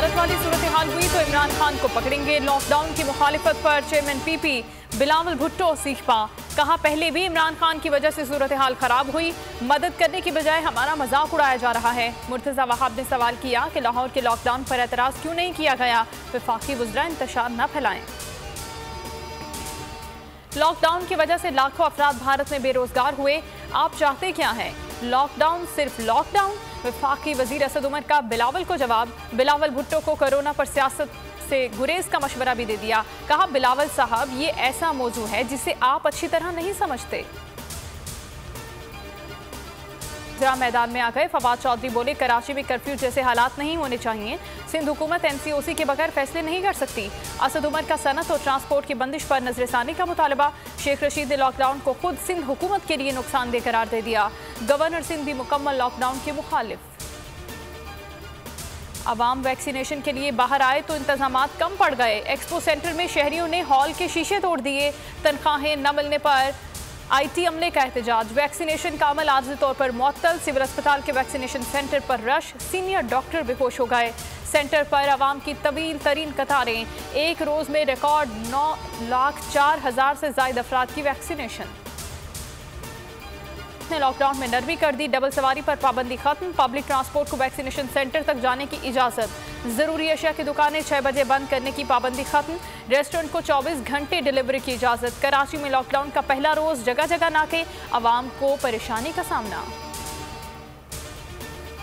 भारत वाली सूरत हाल हुई तो इमरान खान को पकड़ेंगे। लॉकडाउन की मुखालिफत पर चेयरमैन पीपी बिलावल भुट्टो सीखपा। कहा पहले भी इमरान खान की वजह से सूरत हाल खराब हुई, मदद करने की बजाय हमारा मजाक उड़ाया जा रहा है। मुर्तजा वहाब ने सवाल किया कि लाहौर के लॉकडाउन पर एतराज क्यों नहीं किया गया, वफाकी वज़रा इंतशार न फैलाएं। लॉकडाउन की वजह से लाखों अफराद भारत में बेरोजगार हुए, आप चाहते क्या हैं? लॉकडाउन सिर्फ लॉकडाउन? वफाकी वजीर असद उमर का बिलावल को जवाब। बिलावल भुट्टो को कोरोना पर सियासत से गुरेज का मशवरा भी दे दिया। कहा बिलावल साहब ये ऐसा मौजू है जिसे आप अच्छी तरह नहीं समझते। जरा मैदान में आ गए। फवाद चौधरी बोले कराची में कर्फ्यू जैसे हालात नहीं होने चाहिए। सिंध हुकूमत NCOC के बगैर फैसले नहीं कर सकती। असद उमर का सनत और ट्रांसपोर्ट की बंदिश पर नजरसानी का मुतालबा। शेख रशीद ने लॉकडाउन को खुद सिंध हुकूमत के लिए नुकसानदेह करार दे दिया। गवर्नर सिंध भी मुकम्मल लॉकडाउन के मुखालिफ। अवाम वैक्सीनेशन के लिए बाहर आए तो इंतजामात कम पड़ गए। एक्सपो सेंटर में शहरियों ने हॉल के शीशे तोड़ दिए। तनख्वाहें न मिलने पर IT अमले का एहतजाज। वैक्सीनेशन का अमल आर्जी तौर पर मुअत्तल। सिविल अस्पताल के वैक्सीनेशन सेंटर पर रश, सीनियर डॉक्टर बेहोश हो गए। सेंटर पर आवाम की तवील तरीन कतारें। एक रोज में रिकॉर्ड 9,04,000 से ज्यादा अफराद की वैक्सीनेशन। ने लॉकडाउन में नरमी कर दी। डबल सवारी पर पाबंदी खत्म। पब्लिक ट्रांसपोर्ट को वैक्सीनेशन सेंटर तक जाने की इजाजत। जरूरी अशिया की दुकानें 6 बजे बंद करने की पाबंदी खत्म। रेस्टोरेंट को 24 घंटे डिलीवरी की इजाजत। कराची में लॉकडाउन का पहला रोज, जगह जगह नाके, आवाम को परेशानी का सामना।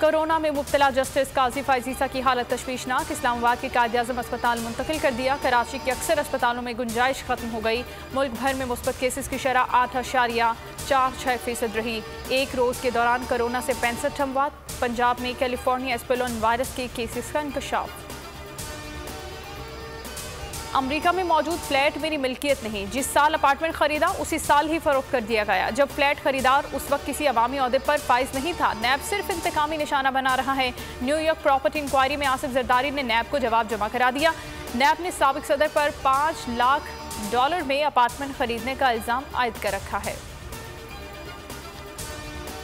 कोरोना में मुब्तला जस्टिस काजी फायजीसा की हालत तशवीशनाक। इस्लामाबाद के कायद-ए-आज़म अस्पताल मुंतकिल कर दिया। कराची के अक्सर अस्पतालों में गुंजाइश खत्म हो गई। मुल्क भर में मुस्बत केसेस की शरह 8.46% रही। एक रोज के दौरान कोरोना से 65 अमवात। पंजाब में कैलिफोर्निया एस्पेलोन वायरस के केसेस का इंकशाफ। अमेरिका में मौजूद फ्लैट मेरी मिल्कियत नहीं। जिस साल अपार्टमेंट खरीदा उसी साल ही फरोख्त कर दिया गया। जब फ्लैट खरीदार उस वक्त किसी अवामी ओहदे पर फाइज नहीं था। नैब सिर्फ इंतकामी निशाना बना रहा है। न्यूयॉर्क प्रॉपर्टी इंक्वायरी में आसिफ जरदारी ने नैब को जवाब जमा करा दिया। नैब ने साबिक सदर पर $5 लाख में अपार्टमेंट खरीदने का इल्जाम आयद कर रखा है।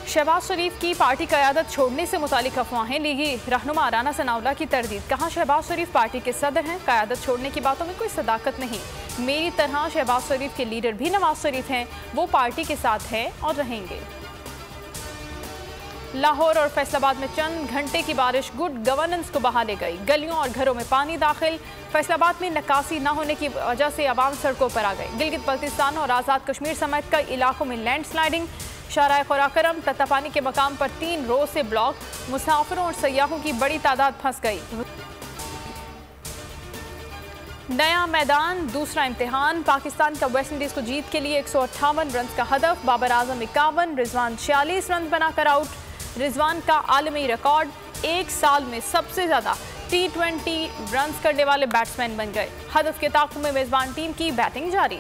शहबाज शरीफ की पार्टी क़यादत छोड़ने से मुतालिक अफवाहें। लीगी रहनुमा राना सनाउल्लाह की तरदीद। कहा शहबाज शरीफ पार्टी के सदर हैं, क़यादत छोड़ने की बातों में कोई सदाकत नहीं। मेरी तरह शहबाज शरीफ के लीडर भी नवाज शरीफ हैं, वो पार्टी के साथ हैं और रहेंगे। लाहौर और फैसलाबाद में चंद घंटे की बारिश गुड गवर्नेंस को बहा ले गई। गलियों और घरों में पानी दाखिल। फैसलाबाद में नक्कासी न होने की वजह से आवाम सड़कों पर आ गए। गिलगित बल्तिस्तान और आज़ाद कश्मीर समेत कई इलाकों में लैंड स्लाइडिंग। शाहराह खुराकरम तत्तापानी के मकाम पर 3 रोज से ब्लॉक। मुसाफिरों और सयाहों की बड़ी तादाद फंस गई। नया मैदान, दूसरा इम्तिहान। पाकिस्तान का वेस्ट इंडीज को जीत के लिए 158 रन का हदफ। बाबर आजम 51, रिजवान 46 रन बनाकर आउट। रिजवान का आलमी रिकॉर्ड। एक साल में सबसे ज्यादा T20 रन करने वाले बैट्समैन बन गए। हदफ के ताक़ुब में मेजबान टीम की बैटिंग जारी।